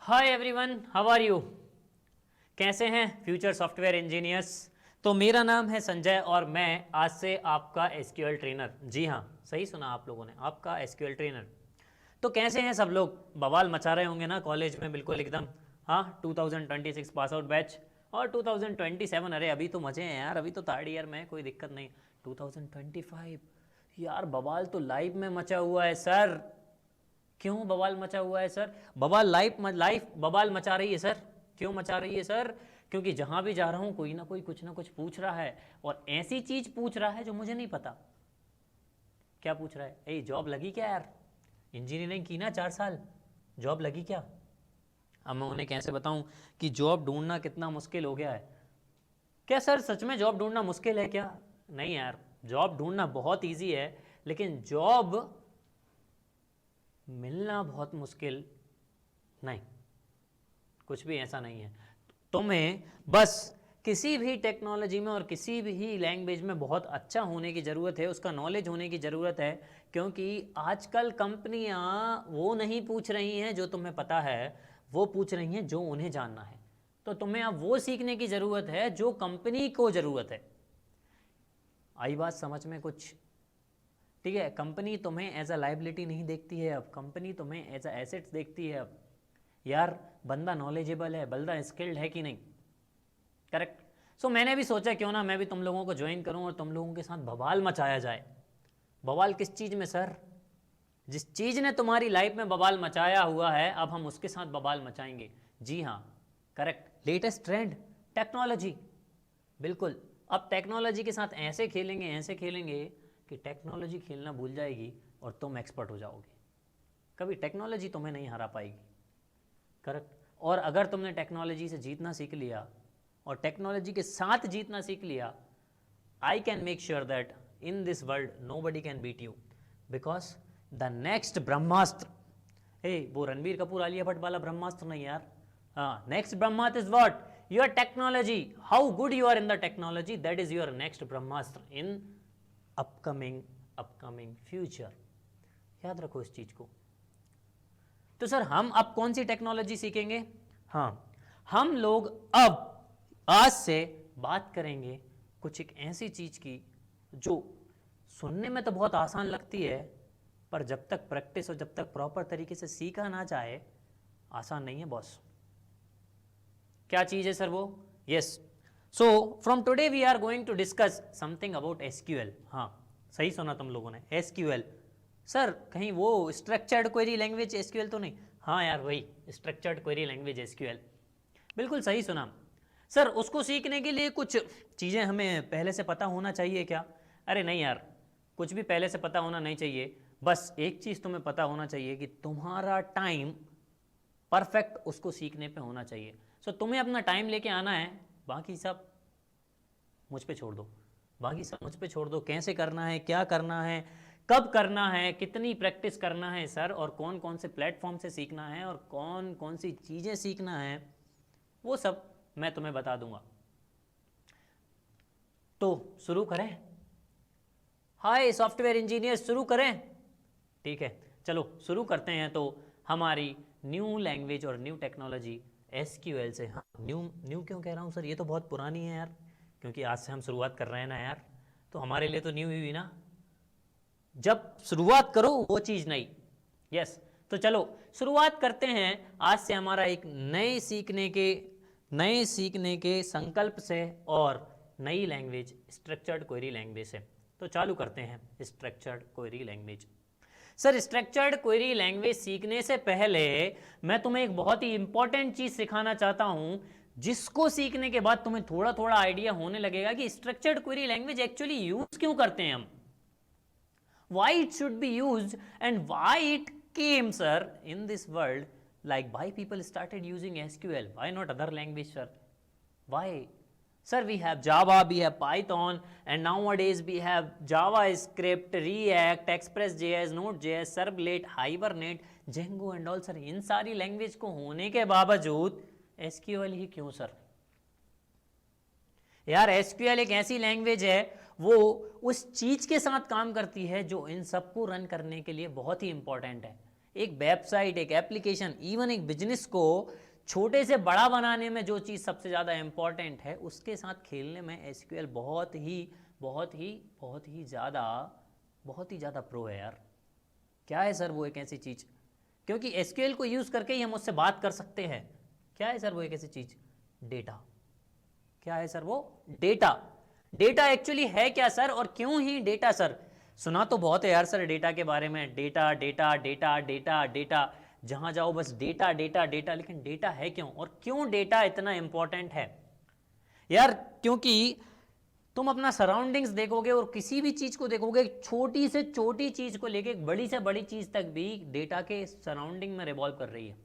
Hi everyone, how are you? कैसे हैं future software engineers? तो मेरा नाम है संजय और मैं आज से आपका एसक्यूएल ट्रेनर। जी हाँ, सही सुना आप लोगों ने, आपका एसक्यूएल ट्रेनर। तो कैसे हैं सब लोग? बवाल मचा रहे होंगे ना कॉलेज में, बिल्कुल एकदम। हाँ, 2026 पास आउट बैच और 2027, अरे अभी तो मजे हैं यार, अभी तो थर्ड ईयर में, कोई दिक्कत नहीं। 2025 यार, बवाल तो लाइव में मचा हुआ है सर। क्यों बवाल मचा हुआ है सर? बवाल लाइफ बवाल मचा रही है सर। क्यों मचा रही है सर? क्योंकि जहां भी जा रहा हूं कोई ना कोई कुछ ना कुछ पूछ रहा है, और ऐसी चीज पूछ रहा है जो मुझे नहीं पता। क्या पूछ रहा है? ए, जॉब लगी क्या यार? इंजीनियरिंग की ना 4 साल, जॉब लगी क्या? अब मैं उन्हें कैसे बताऊं कि जॉब ढूंढना कितना मुश्किल हो गया है। क्या सर सच में जॉब ढूंढना मुश्किल है क्या? नहीं यार, जॉब ढूंढना बहुत ईजी है, लेकिन जॉब मिलना बहुत मुश्किल नहीं। कुछ भी ऐसा नहीं है। तुम्हें बस किसी भी टेक्नोलॉजी में और किसी भी लैंग्वेज में बहुत अच्छा होने की ज़रूरत है, उसका नॉलेज होने की ज़रूरत है। क्योंकि आजकल कंपनियां वो नहीं पूछ रही हैं जो तुम्हें पता है, वो पूछ रही हैं जो उन्हें जानना है। तो तुम्हें अब वो सीखने की ज़रूरत है जो कंपनी को ज़रूरत है। आई बात समझ में कुछ? ठीक है, कंपनी तुम्हें एज अ लाइबिलिटी नहीं देखती है, अब कंपनी तुम्हें एज अ एसेट्स देखती है। अब यार, बंदा नॉलेजेबल है, बंदा स्किल्ड है कि नहीं? करेक्ट। सो मैंने भी सोचा क्यों ना मैं भी तुम लोगों को ज्वाइन करूं और तुम लोगों के साथ बवाल मचाया जाए। बवाल किस चीज़ में सर? जिस चीज़ ने तुम्हारी लाइफ में बवाल मचाया हुआ है, अब हम उसके साथ बवाल मचाएंगे। जी हाँ, करेक्ट। Latest trend, technology. बिल्कुल। अब टेक्नोलॉजी के साथ ऐसे खेलेंगे, ऐसे खेलेंगे कि टेक्नोलॉजी खेलना भूल जाएगी और तुम एक्सपर्ट हो जाओगे। कभी टेक्नोलॉजी तुम्हें नहीं हरा पाएगी। करेक्ट। और अगर तुमने टेक्नोलॉजी से जीतना सीख लिया और टेक्नोलॉजी के साथ जीतना सीख लिया, I can make sure that in this world nobody can beat you, because the next Brahmastra, वो रणबीर कपूर आलिया भट्ट वाला ब्रह्मास्त्र नहीं यार। हाँ, next brahmastra is what? Your technology. How good you are in the technology, that is your next brahmastra in upcoming future. याद रखो इस चीज को। तो सर हम अब कौन सी टेक्नोलॉजी सीखेंगे? हाँ, हम लोग अब आज से बात करेंगे कुछ एक ऐसी चीज की जो सुनने में तो बहुत आसान लगती है, पर जब तक प्रैक्टिस और जब तक प्रॉपर तरीके से सीखा ना जाए, आसान नहीं है बॉस। क्या चीज है सर वो? Yes, so from today we are going to discuss something about SQL. हाँ, सही सुना तुम लोगों ने, एसक्यूएल। सर कहीं वो स्ट्रक्चर्ड क्वेरी लैंग्वेज एसक्यूएल तो नहीं? हाँ यार, वही स्ट्रक्चर्ड क्वेरी लैंग्वेज एसक्यूएल, बिल्कुल सही सुना। सर उसको सीखने के लिए कुछ चीज़ें हमें पहले से पता होना चाहिए क्या? अरे नहीं यार, कुछ भी पहले से पता होना नहीं चाहिए। बस एक चीज़ तुम्हें पता होना चाहिए कि तुम्हारा टाइम परफेक्ट उसको सीखने पे होना चाहिए। सो तुम्हें अपना टाइम लेके आना है, बाकी सब मुझ पे छोड़ दो। बाकी सब मुझ पे छोड़ दो, कैसे करना है, क्या करना है, कब करना है, कितनी प्रैक्टिस करना है सर, और कौन कौन से प्लेटफॉर्म से सीखना है और कौन कौन सी चीज़ें सीखना है, वो सब मैं तुम्हें बता दूंगा। तो शुरू करें? हाय सॉफ्टवेयर इंजीनियर, शुरू करें? ठीक है, चलो शुरू करते हैं। तो हमारी न्यू लैंग्वेज और न्यू टेक्नोलॉजी एसक्यूएल से। हाँ, न्यू न्यू क्यों कह रहा हूँ सर? ये तो बहुत पुरानी है यार, क्योंकि आज से हम शुरुआत कर रहे हैं ना यार, तो हमारे लिए तो न्यू ही हुई ना। जब शुरुआत करो वो चीज़ नई। यस, तो चलो शुरुआत करते हैं आज से हमारा एक नए सीखने के संकल्प से और नई लैंग्वेज स्ट्रक्चर्ड क्वेरी लैंग्वेज से। तो चालू करते हैं structured query language. Sir structured query language सीखने से पहले मैं तुम्हें एक बहुत ही इंपॉर्टेंट चीज सिखाना चाहता हूं, जिसको सीखने के बाद तुम्हें थोड़ा थोड़ा आइडिया होने लगेगा कि structured query language actually use क्यों करते हैं हम, why it should be used and why it came sir in this world, like why people started using SQL, why not other language sir? Why? Sir, we have Java, we have Python, and nowadays we have JavaScript, React, Express.js, Node.js, Servlet, Hibernate, Django and all sir। इन सारी language को होने के बावजूद SQL ही क्यों sir? यार SQL एक ऐसी language है, वो उस चीज के साथ काम करती है जो इन सबको रन करने के लिए बहुत ही इंपॉर्टेंट है। एक वेबसाइट, एक एप्लीकेशन, इवन एक बिजनेस को छोटे से बड़ा बनाने में जो चीज़ सबसे ज़्यादा इंपॉर्टेंट है, उसके साथ खेलने में एसक्यूएल बहुत ही ज़्यादा प्रो है यार। क्या है सर वो एक ऐसी चीज़, क्योंकि एसक्यूएल को यूज़ करके ही हम उससे बात कर सकते हैं। क्या है सर वो एक ऐसी चीज़? डेटा। क्या है सर वो? डेटा। डेटा एक्चुअली है क्या सर, और क्यों ही डेटा सर? सुना तो बहुत है यार सर डेटा के बारे में, data data data data data, जहां जाओ बस डेटा डेटा डेटा, लेकिन डेटा है क्यों, और क्यों डेटा इतना इंपॉर्टेंट है यार? क्योंकि तुम अपना सराउंडिंग्स देखोगे और किसी भी चीज को देखोगे, छोटी से छोटी चीज को लेके बड़ी से बड़ी चीज तक भी डेटा के सराउंडिंग में रिवॉल्व कर रही है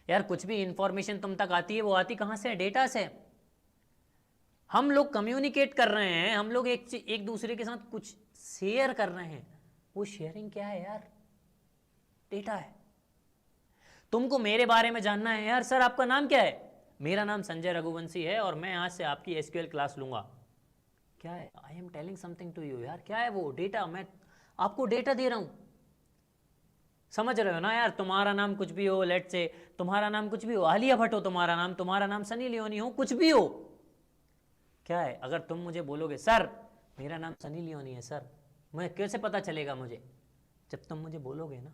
यार। कुछ भी इंफॉर्मेशन तुम तक आती है, वो आती कहां से? डेटा से। हम लोग कम्युनिकेट कर रहे हैं, हम लोग एक दूसरे के साथ कुछ शेयर कर रहे हैं, वो शेयरिंग क्या है यार? डेटा है। तुमको मेरे बारे में जानना है यार, सर आपका नाम क्या है? मेरा नाम संजय रघुवंशी है और मैं आज से आपकी एसक्यूएल क्लास लूंगा। क्या है? I am telling something to you यार। क्या है वो? डेटा। मैं आपको डेटा दे रहा हूं, समझ रहे हो ना यार? तुम्हारा नाम कुछ भी हो, लेट से तुम्हारा नाम कुछ भी हो, आलिया भट्ट हो तुम्हारा नाम सनी लियोनी हो, कुछ भी हो, क्या है? अगर तुम मुझे बोलोगे सर मेरा नाम सनी लियोनी है सर, मैं कैसे पता चलेगा मुझे? जब तुम मुझे बोलोगे ना।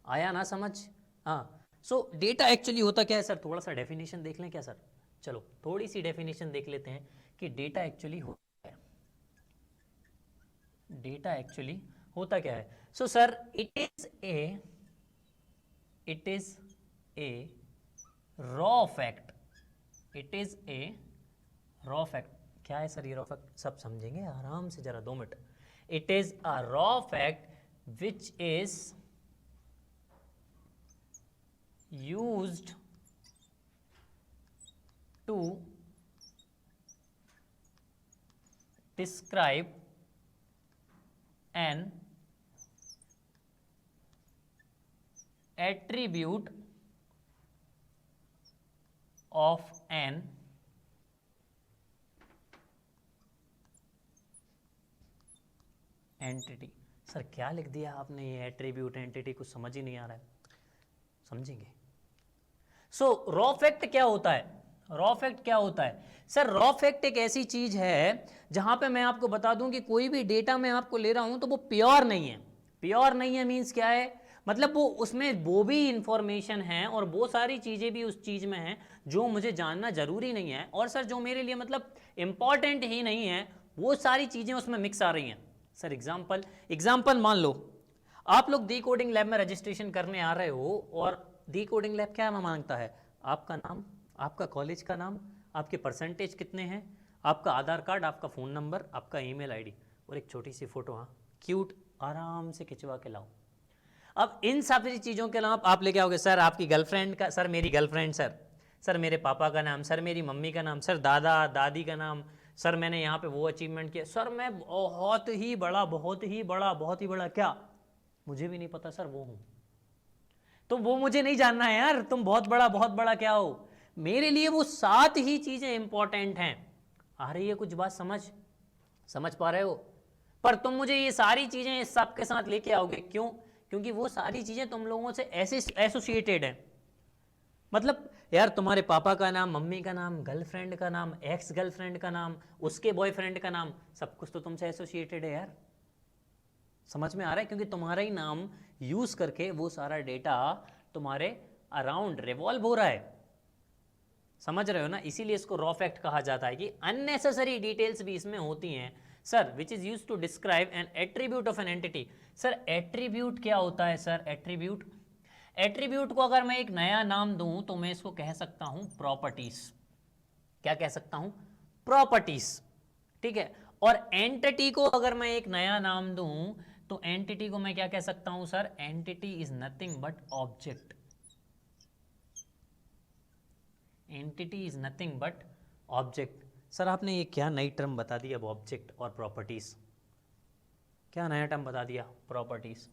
आया ना समझ? हाँ। सो डेटा एक्चुअली होता क्या है सर? थोड़ा सा डेफिनेशन देख लें क्या सर? चलो थोड़ी सी डेफिनेशन देख लेते हैं कि डेटा एक्चुअली होता है। डेटा एक्चुअली होता क्या है? So sir it is a raw fact. It is a raw fact. क्या है सर ये रॉ फैक्ट? सब समझेंगे आराम से, जरा 2 minute. It is a raw fact which is used to describe an attribute of an entity। Sir क्या लिख दिया आपने? ये एट्रीब्यूट एंटिटी कुछ समझ ही नहीं आ रहा है, समझेंगे। सो रॉ फैक्ट क्या होता है? रॉ फैक्ट क्या होता है सर? रॉ फैक्ट एक ऐसी चीज है जहां पे मैं आपको बता दूं कि कोई भी डेटा मैं आपको ले रहा हूं तो वो प्योर नहीं है। प्योर नहीं है मींस क्या है? मतलब वो उसमें वो भी इंफॉर्मेशन है और वो सारी चीजें भी उस चीज में हैं जो मुझे जानना जरूरी नहीं है, और सर जो मेरे लिए मतलब इंपॉर्टेंट ही नहीं है, वो सारी चीजें उसमें मिक्स आ रही हैं। सर एग्जाम्पल मान लो आप लोग डी कोडिंग लैब में रजिस्ट्रेशन करने आ रहे हो, और डी कोडिंग लैब क्या मांगता है? आपका नाम, आपका कॉलेज का नाम, आपके परसेंटेज कितने हैं, आपका आधार कार्ड, आपका फ़ोन नंबर, आपका ईमेल आईडी और एक छोटी सी फोटो। हाँ क्यूट, आराम से खिंचवा के लाओ। अब इन सारी चीज़ों के अलावा आप लेके आओगे सर आपकी गर्लफ्रेंड का, सर मेरी गर्लफ्रेंड, सर मेरे पापा का नाम, सर मेरी मम्मी का नाम, सर दादा दादी का नाम, सर मैंने यहाँ पे वो अचीवमेंट किया, सर मैं बहुत ही बड़ा क्या, मुझे भी नहीं पता सर वो हूँ। तो वो मुझे नहीं जानना है यार तुम बहुत बड़ा क्या हो। मेरे लिए वो 7 ही चीजें इंपॉर्टेंट हैं। आ रही है कुछ बात समझ पा रहे हो? पर तुम मुझे ये सारी चीजें इस सब के साथ लेके आओगे, क्यों? क्योंकि वो सारी चीजें तुम लोगों से ऐसे एसोसिएटेड है। मतलब यार तुम्हारे पापा का नाम, मम्मी का नाम, गर्लफ्रेंड का नाम, एक्स गर्लफ्रेंड का नाम, उसके बॉयफ्रेंड का नाम, सब कुछ तो तुमसे एसोसिएटेड है यार। समझ में आ रहा है? क्योंकि तुम्हारा ही नाम यूज करके वो सारा डेटा तुम्हारे अराउंड रिवॉल्व हो रहा है। समझ रहे हो ना? इसीलिए इसको रॉ फैक्ट कहा जाता है कि अननेसेसरी डिटेल्स भी इसमें होती हैं sir, which is used to describe an attribute of an entity. Sir attribute क्या होता है सर? एट्रीब्यूट को अगर मैं एक नया नाम दूं तो मैं इसको कह सकता हूं प्रॉपर्टीज। क्या कह सकता हूं? प्रॉपर्टीज। ठीक है। और एंटिटी को अगर मैं एक नया नाम दूं तो एंटिटी को मैं क्या कह सकता हूं sir? Entity is nothing but object. Entity is nothing but object. Sir आपने ये क्या नई टर्म बता दी अब, ऑब्जेक्ट और प्रॉपर्टीज? क्या नया टर्म बता दिया? प्रॉपर्टीज,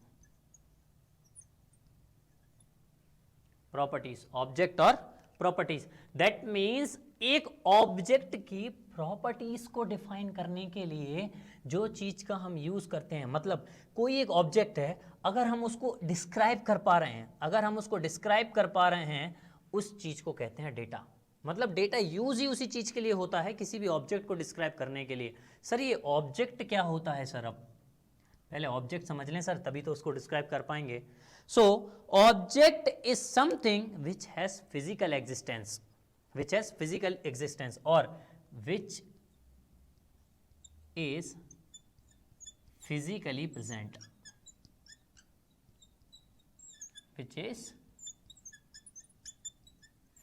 ऑब्जेक्ट और प्रॉपर्टीज। दैट मीन्स एक ऑब्जेक्ट की प्रॉपर्टीज को डिफाइन करने के लिए जो चीज का हम यूज करते हैं, मतलब कोई एक ऑब्जेक्ट है, अगर हम उसको डिस्क्राइब कर पा रहे हैं, अगर हम उसको डिस्क्राइब कर पा रहे हैं, उस चीज को कहते हैं डेटा। मतलब डेटा यूज ही उसी चीज के लिए होता है, किसी भी ऑब्जेक्ट को डिस्क्राइब करने के लिए। सर ये ऑब्जेक्ट क्या होता है सर? अब पहले ऑब्जेक्ट समझ लें सर, तभी तो उसको डिस्क्राइब कर पाएंगे। So object is something which has physical existence, which has physical existence or which is physically present, which is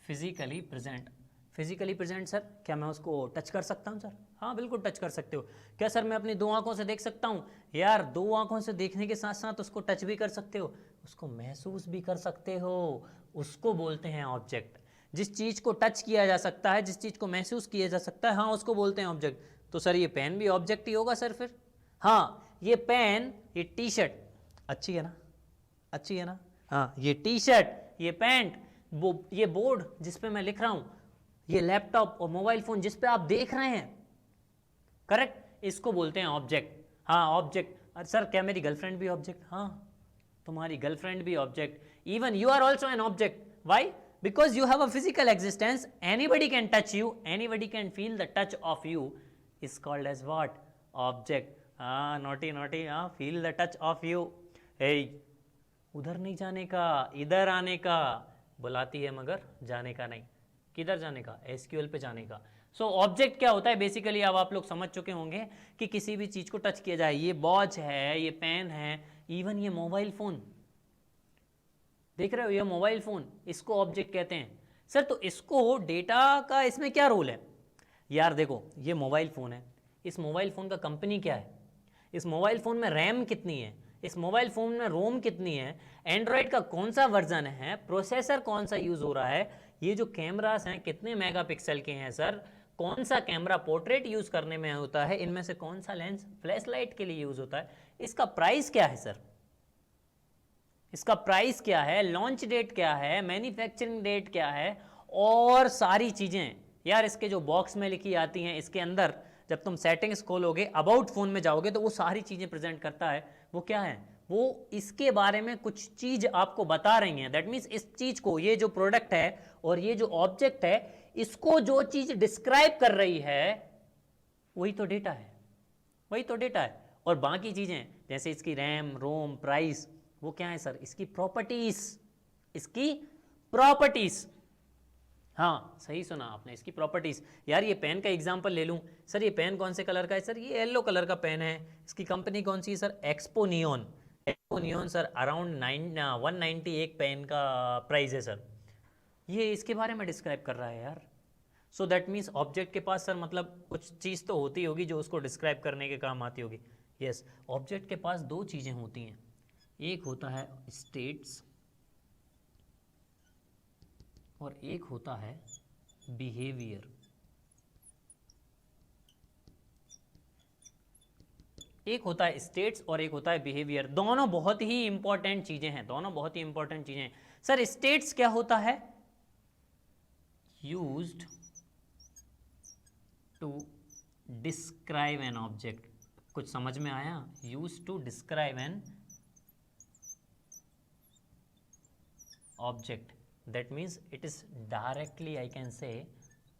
physically present। Physically present sir, क्या मैं उसको टच कर सकता हूँ सर? हाँ बिल्कुल टच कर सकते हो। क्या सर मैं अपनी 2 आंखों से देख सकता हूँ? यार 2 आंखों से देखने के साथ साथ उसको टच भी कर सकते हो, उसको महसूस भी कर सकते हो, उसको बोलते हैं ऑब्जेक्ट। जिस चीज़ को टच किया जा सकता है, जिस चीज़ को महसूस किया जा सकता है, हाँ उसको बोलते हैं ऑब्जेक्ट। तो सर ये पेन भी ऑब्जेक्ट ही होगा सर फिर? हाँ ये पेन, ये टी शर्ट अच्छी है ना, अच्छी है ना, हाँ ये टी शर्ट, ये पैंट, वो ये बोर्ड जिस पे मैं लिख रहा हूँ, ये लैपटॉप और मोबाइल फोन जिस पे आप देख रहे हैं, करेक्ट, इसको बोलते हैं ऑब्जेक्ट। हाँ ऑब्जेक्ट। सर क्या मेरी गर्लफ्रेंड भी ऑब्जेक्ट? हाँ तुम्हारी गर्लफ्रेंड भी object. Even you are also an object. Why? Because you have a physical existence, anybody can touch you, anybody can feel the touch of you, is called as what? Object. हाँ naughty naughty, हाँ feel the touch of you। hey उधर नहीं जाने का, इधर आने का। बुलाती है मगर जाने का नहीं। किधर जाने का? एसक्यूएल पे जाने का। सो ऑब्जेक्ट क्या होता है बेसिकली, अब आप लोग समझ चुके होंगे कि किसी भी चीज को टच किया जाए। ये वॉच है, ये पेन है, इवन ये मोबाइल फोन देख रहे हो, ये मोबाइल फोन, इसको ऑब्जेक्ट कहते हैं। सर तो इसको डेटा का इसमें क्या रोल है? यार देखो ये मोबाइल फोन है, इस मोबाइल फोन का कंपनी क्या है, इस मोबाइल फोन में रैम कितनी है, इस मोबाइल फोन में रोम कितनी है, एंड्रॉयड का कौन सा वर्जन है, प्रोसेसर कौन सा यूज हो रहा है, ये जो कैमरास हैं कितने मेगापिक्सल के हैं सर, कौन सा कैमरा पोर्ट्रेट यूज करने में होता है, इनमें से कौन सा लेंस फ्लैश लाइट के लिए यूज होता है, इसका प्राइस क्या है सर, इसका प्राइस क्या है, लॉन्च डेट क्या है, मैन्युफैक्चरिंग डेट क्या है, और सारी चीजें यार इसके जो बॉक्स में लिखी आती हैं, इसके अंदर जब तुम सेटिंग्स खोलोगे, अबाउट फोन में जाओगे तो वो सारी चीजें प्रेजेंट करता है। वो क्या है? वो इसके बारे में कुछ चीज आपको बता रही हैं। दैट मीन्स इस चीज को, ये जो प्रोडक्ट है और ये जो ऑब्जेक्ट है, इसको जो चीज डिस्क्राइब कर रही है वही तो डेटा है, वही तो डेटा है। और बाकी चीजें जैसे इसकी रैम, रोम, प्राइस, वो क्या है सर? इसकी प्रॉपर्टीज, इसकी प्रॉपर्टीज। हाँ सही सुना आपने, इसकी प्रॉपर्टीज। यार ये पेन का एग्जांपल ले लूं सर, ये पेन कौन से कलर का है सर? ये येलो कलर का पेन है। इसकी कंपनी कौन सी है सर? एक्सपोनियन। एक्सपोनियन सर अराउंड 190 एक पेन का प्राइस है सर। ये इसके बारे में डिस्क्राइब कर रहा है यार। सो दैट मीन्स ऑब्जेक्ट के पास सर मतलब कुछ चीज़ तो होती होगी जो उसको डिस्क्राइब करने के काम आती होगी। यस, ऑब्जेक्ट के पास 2 चीज़ें होती हैं, एक होता है स्टेट्स और एक होता है बिहेवियर। एक होता है स्टेट्स और एक होता है बिहेवियर। दोनों बहुत ही इंपॉर्टेंट चीजें हैं, दोनों बहुत ही इंपॉर्टेंट चीजें हैं। सर स्टेट्स क्या होता है? Used to describe an object. कुछ समझ में आया? Used to describe an object, that means it is directly I can say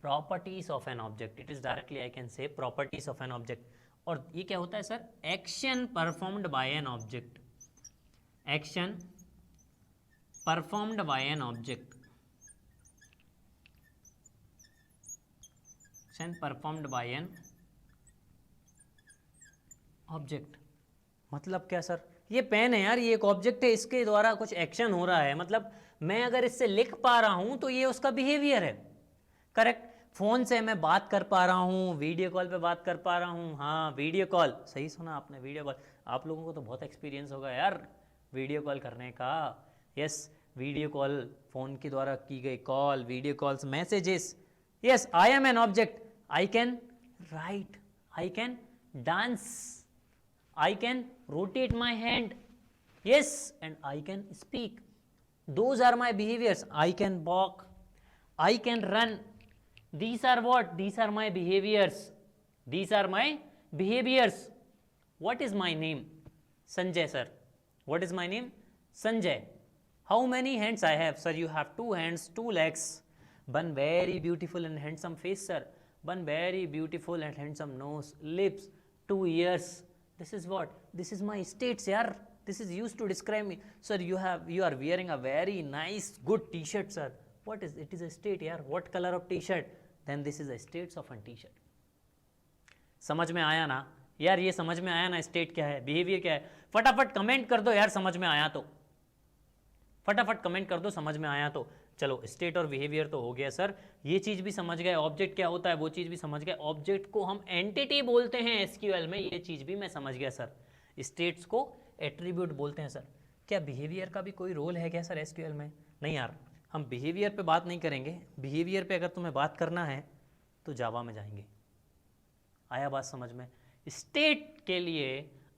properties of an object, it is directly I can say properties of an object। और ये क्या होता है sir? action performed by an object, action performed by an object, action performed by an object। मतलब क्या sir? ये pen है यार, ये एक ऑब्जेक्ट है, इसके द्वारा कुछ एक्शन हो रहा है, मतलब मैं अगर इससे लिख पा रहा हूं तो ये उसका बिहेवियर है, करेक्ट। फोन से मैं बात कर पा रहा हूं, वीडियो कॉल पे बात कर पा रहा हूं, हाँ वीडियो कॉल, सही सुना आपने, वीडियो कॉल। आप लोगों को तो बहुत एक्सपीरियंस होगा यार वीडियो कॉल करने का। यस, वीडियो कॉल, फोन के द्वारा की गई call, video calls, messages. Yes, I am an object, I can write, I can dance, I can rotate my hand, yes, and I can speak. Those are my behaviors. I can walk, I can run, These are what? These are my behaviors. These are my behaviors. What is my name? Sanjay, sir. What is my name? Sanjay. How many hands I have? Sir, you have 2 hands, 2 legs, one very beautiful and handsome face, sir. One very beautiful and handsome nose, lips, 2 ears. This is what? This is my states, yaar. This is used to describe me. Sir, you are wearing a very nice, good t-shirt, sir. What is it? Is a state, yaar. What color of t-shirt? Then this is a states of a t-shirt. समझ में आया ना यार? ये समझ में आया ना? स्टेट क्या है, बिहेवियर क्या है? फटाफट कमेंट कर दो यार समझ में आया तो, फटाफट कमेंट कर दो समझ में आया तो। चलो, स्टेट और बिहेवियर तो हो गया सर, ये चीज़ भी समझ गए, ऑब्जेक्ट क्या होता है वो चीज़ भी समझ गए, ऑब्जेक्ट को हम एंटिटी बोलते हैं एसक्यूएल में, ये चीज़ भी मैं समझ गया सर। स्टेट्स को एट्रीब्यूट बोलते हैं सर। क्या बिहेवियर का भी कोई रोल है क्या सर एसक्यूएल में? नहीं यार, हम बिहेवियर पे बात नहीं करेंगे। बिहेवियर पे अगर तुम्हें बात करना है तो जावा में जाएंगे। आया बात समझ में? स्टेट के लिए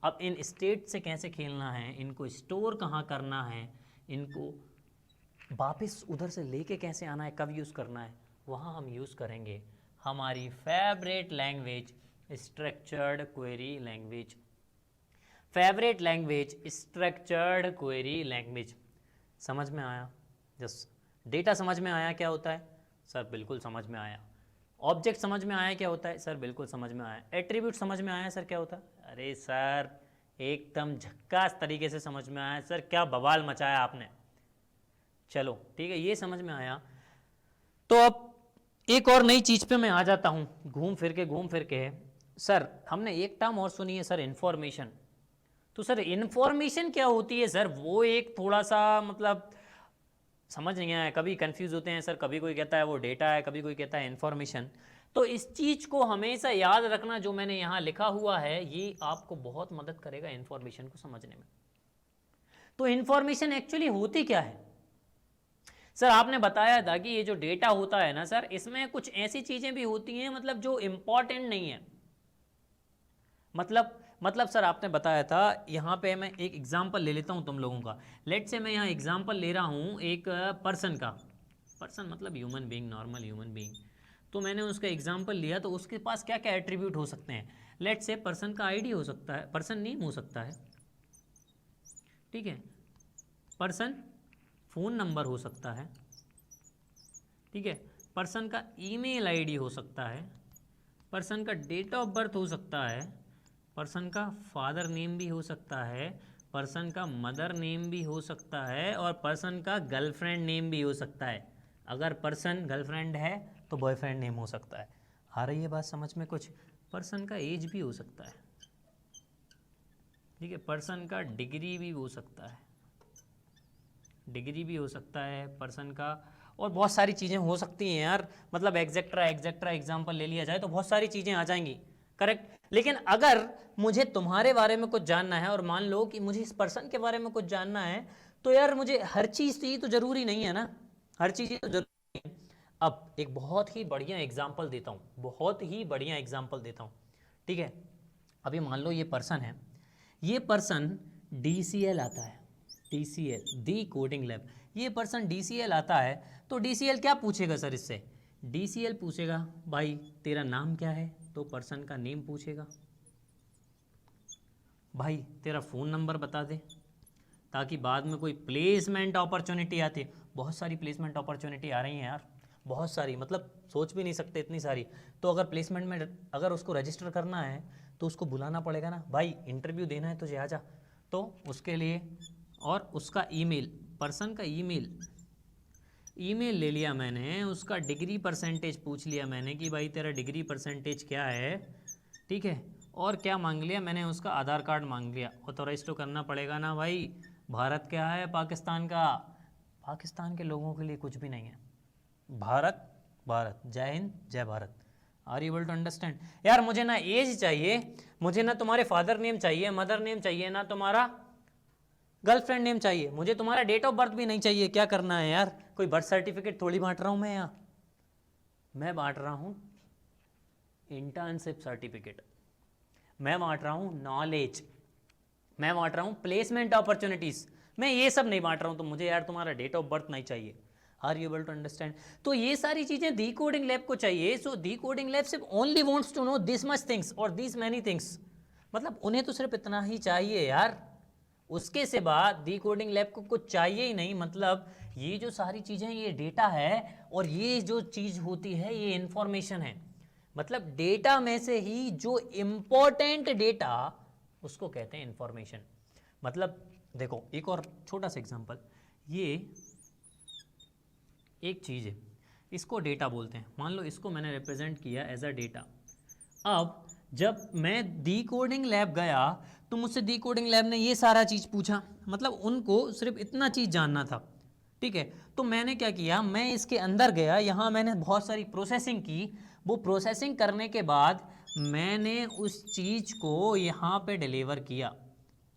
अब इन स्टेट से कैसे खेलना है, इनको स्टोर कहाँ करना है, इनको वापस उधर से लेके कैसे आना है, कब यूज़ करना है, वहाँ हम यूज़ करेंगे हमारी favourite language, structured query language. Favourite language structured query language. समझ में आया? जस्ट डेटा समझ में आया क्या होता है सर? बिल्कुल समझ में आया। ऑब्जेक्ट समझ में आया क्या होता है सर? बिल्कुल समझ में आया। एट्रीब्यूट समझ में आया सर क्या होता है? अरे सर एकदम झक्कास तरीके से समझ में आया सर, क्या बवाल मचाया आपने। चलो ठीक है, ये समझ में आया। तो अब एक और नई चीज़ पे मैं आ जाता हूँ, घूम फिर के सर हमने एक टर्म और सुनी है सर, इन्फॉर्मेशन। तो सर इन्फॉर्मेशन क्या होती है सर? वो एक थोड़ा सा मतलब समझ नहीं आया, कभी कंफ्यूज होते हैं सर, कभी कोई कहता है वो डेटा है, कभी कोई कहता है इन्फॉर्मेशन। तो इस चीज़ को हमेशा याद रखना, जो मैंने यहाँ लिखा हुआ है ये आपको बहुत मदद करेगा इन्फॉर्मेशन को समझने में। तो इन्फॉर्मेशन एक्चुअली होती क्या है सर? आपने बताया था कि ये जो डेटा होता है ना सर, इसमें कुछ ऐसी चीज़ें भी होती हैं मतलब जो इम्पॉर्टेंट नहीं है। मतलब सर आपने बताया था, यहाँ पे मैं एक एग्जांपल ले लेता हूँ तुम लोगों का। लेट से मैं यहाँ एग्जांपल ले रहा हूँ एक पर्सन का, पर्सन मतलब human being, normal human being. तो मैंने उसका एग्जांपल लिया, तो उसके पास क्या क्या एट्रीब्यूट हो सकते हैं? लेट से पर्सन का आईडी हो सकता है, पर्सन नेम हो सकता है, ठीक है, पर्सन फ़ोन नंबर हो सकता है, ठीक है, पर्सन का ईमेल आईडी हो सकता है, पर्सन का डेट ऑफ बर्थ हो सकता है, पर्सन का फादर नेम भी हो सकता है, पर्सन का मदर नेम भी हो सकता है, और पर्सन का गर्लफ्रेंड नेम भी हो सकता है। अगर पर्सन गर्लफ्रेंड है तो बॉयफ्रेंड नेम हो सकता है। आ रही है बात समझ में कुछ? पर्सन का एज भी हो सकता है, ठीक है, पर्सन का डिग्री भी हो सकता है, डिग्री भी हो सकता है पर्सन का, और बहुत सारी चीज़ें हो सकती हैं यार, मतलब एग्जेक्ट्रा एग्जाम्पल ले लिया जाए तो बहुत सारी चीज़ें आ जाएंगी, करेक्ट। लेकिन अगर मुझे तुम्हारे बारे में कुछ जानना है, और मान लो कि मुझे इस पर्सन के बारे में कुछ जानना है, तो यार मुझे हर चीज़ तो जरूरी नहीं है ना, हर चीज़ तो जरूरी नहीं है। अब एक बहुत ही बढ़िया एग्जाम्पल देता हूँ, बहुत ही बढ़िया एग्जाम्पल देता हूँ, ठीक है। अभी मान लो ये पर्सन है, ये पर्सन DCL आता है, DCL दी कोडिंग लैब, ये पर्सन DCL आता है, तो DCL क्या पूछेगा सर इससे? DCL पूछेगा भाई तेरा नाम क्या है, तो पर्सन का नेम पूछेगा, भाई तेरा फ़ोन नंबर बता दे, ताकि बाद में कोई प्लेसमेंट अपॉर्चुनिटी आती है। बहुत सारी प्लेसमेंट अपॉर्चुनिटी आ रही हैं यार, बहुत सारी, मतलब सोच भी नहीं सकते इतनी सारी। तो अगर प्लेसमेंट में अगर उसको रजिस्टर करना है तो उसको बुलाना पड़ेगा ना, भाई इंटरव्यू देना है तुझे आजा, तो उसके लिए। और उसका ईमेल, पर्सन का ईमेल ले लिया मैंने, उसका डिग्री परसेंटेज पूछ लिया मैंने कि भाई तेरा डिग्री परसेंटेज क्या है, ठीक है, और क्या मांग लिया मैंने, उसका आधार कार्ड मांग लिया। ऑथोराइज तो करना पड़ेगा ना भाई, भारत क्या है पाकिस्तान का, पाकिस्तान के लोगों के लिए कुछ भी नहीं है, भारत भारत, जय हिंद जय Bharat. Are you able to understand? यार मुझे ना एज चाहिए, मुझे ना तुम्हारे फादर नेम चाहिए, मदर नेम चाहिए, ना तुम्हारा गर्लफ्रेंड नेम चाहिए, मुझे तुम्हारा डेट ऑफ बर्थ भी नहीं चाहिए। क्या करना है यार? कोई बर्थ सर्टिफिकेट थोड़ी बांट रहा हूँ मैं यहाँ, मैं बांट रहा हूँ इंटर्नशिप सर्टिफिकेट, मैं बांट रहा हूँ नॉलेज, मैं बांट रहा हूँ प्लेसमेंट अपॉर्चुनिटीज़, मैं ये सब नहीं बांट रहा हूँ। तो मुझे यार तुम्हारा डेट ऑफ बर्थ नहीं चाहिए, are you able to understand? तो ये सारी चीजें डिकोडिंग लैब को चाहिए. सो डिकोडिंग लैब सिर्फ only wants to know this much things और दिस मैनी थिंग्स. मतलब उन्हें तो सिर्फ इतना ही चाहिए यार, उसके से बाद डिकोडिंग लैब को कुछ चाहिए ही नहीं. मतलब ये जो सारी चीजें, ये डेटा है और ये जो चीज होती है ये इंफॉर्मेशन है. मतलब डेटा में से ही जो इंपॉर्टेंट डेटा, उसको कहते हैं इंफॉर्मेशन. मतलब देखो एक और छोटा सा एग्जांपल, ये एक चीज है, इसको डेटा बोलते हैं. मान लो इसको मैंने रिप्रेजेंट किया एज अ डेटा. अब जब मैं डिकोडिंग लैब गया तो मुझसे डिकोडिंग लैब ने ये सारा चीज पूछा. मतलब उनको सिर्फ इतना चीज जानना था, ठीक है. तो मैंने क्या किया, मैं इसके अंदर गया, यहाँ मैंने बहुत सारी प्रोसेसिंग की. वो प्रोसेसिंग करने के बाद मैंने उस चीज को यहाँ पे डिलीवर किया.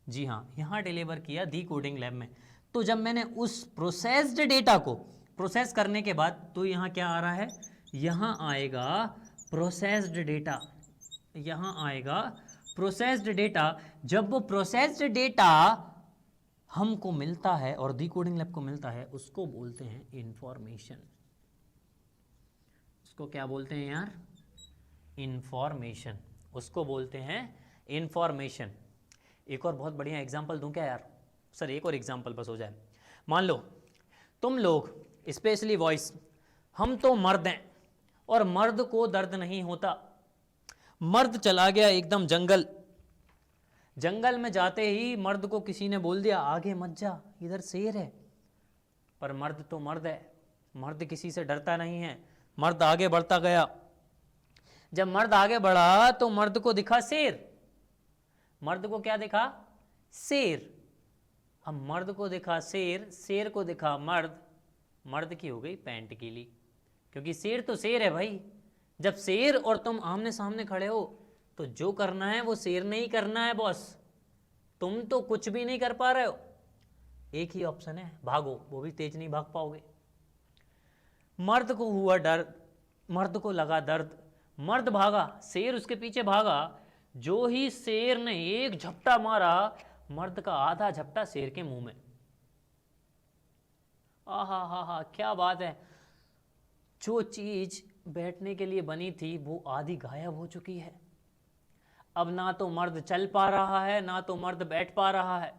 जी हाँ, यहाँ डिलीवर किया डिकोडिंग लैब में. तो जब मैंने उस प्रोसेस्ड डेटा को प्रोसेस करने के बाद, तो यहाँ क्या आ रहा है, यहाँ आएगा प्रोसेस्ड डेटा. यहाँ आएगा प्रोसेस्ड डेटा. जब वो प्रोसेस्ड डेटा हमको मिलता है और डिकोडिंग लैब को मिलता है, उसको बोलते हैं इंफॉर्मेशन. उसको क्या बोलते हैं यार, इंफॉर्मेशन. उसको बोलते हैं इंफॉर्मेशन. एक और बहुत बढ़िया एग्जांपल दूं क्या यार? सर एक और एग्जांपल बस हो जाए. मान लो तुम लोग, स्पेशली वॉइस, हम तो मर्द हैं और मर्द को दर्द नहीं होता. मर्द चला गया एकदम जंगल. जंगल में जाते ही मर्द को किसी ने बोल दिया आगे मत जा, इधर शेर है. पर मर्द तो मर्द है, मर्द किसी से डरता नहीं है. मर्द आगे बढ़ता गया. जब मर्द आगे बढ़ा तो मर्द को दिखा शेर. मर्द को क्या दिखा, शेर. अब मर्द को दिखा शेर, शेर को दिखा मर्द. मर्द की हो गई पैंट गीली, क्योंकि शेर तो शेर है भाई. जब शेर और तुम आमने सामने खड़े हो तो जो करना है वो शेर ने ही करना है बॉस. तुम तो कुछ भी नहीं कर पा रहे हो. एक ही ऑप्शन है, भागो. वो भी तेज नहीं भाग पाओगे. मर्द को हुआ डर, मर्द को लगा दर्द, मर्द भागा, शेर उसके पीछे भागा. जो ही शेर ने एक झपटा मारा, मर्द का आधा झपटा शेर के मुंह में. आहा हा हा, क्या बात है. जो चीज बैठने के लिए बनी थी वो आधी गायब हो चुकी है. अब ना तो मर्द चल पा रहा है, ना तो मर्द बैठ पा रहा है.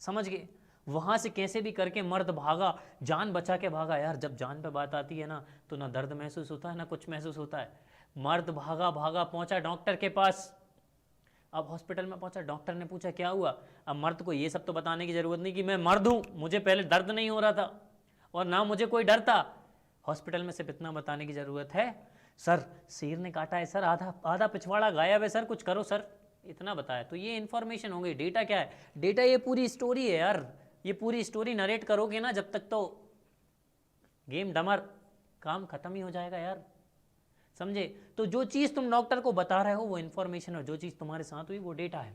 समझ गए? वहां से कैसे भी करके मर्द भागा, जान बचा के भागा. यार जब जान पे बात आती है ना, तो ना दर्द महसूस होता है ना कुछ महसूस होता है. मर्द भागा भागा पहुंचा डॉक्टर के पास. अब हॉस्पिटल में पहुंचा, डॉक्टर ने पूछा क्या हुआ. अब मर्द को ये सब तो बताने की जरूरत नहीं कि मैं मर्द हूं, मुझे पहले दर्द नहीं हो रहा था और ना मुझे कोई डर था. हॉस्पिटल में सिर्फ इतना बताने की जरूरत है, सर शेर ने काटा है सर, आधा आधा पिछवाड़ा गायब है सर, कुछ करो सर. इतना बताया. तो ये इन्फॉर्मेशन हो गई. डेटा क्या है? डेटा ये पूरी स्टोरी है यार. ये पूरी स्टोरी नरेट करोगे ना जब तक, तो गेम डमर, काम खत्म ही हो जाएगा यार. समझे? तो जो चीज तुम डॉक्टर को बता रहे हो वो इन्फॉर्मेशन, और जो चीज तुम्हारे साथ हुई वो डेटा है.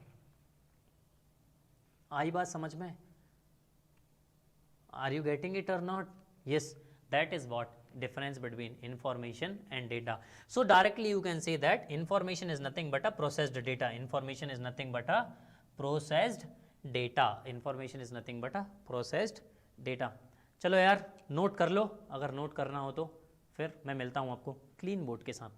आई बात समझ में? आर यू गेटिंग इट और not? Yes, that is what difference between information and data. So directly you can say that information is nothing but a processed data. Information is nothing but a processed data. Information is nothing but a processed data. चलो यार note कर लो, अगर note करना हो तो. फिर मैं मिलता हूँ आपको क्लीन बोर्ड के साथ.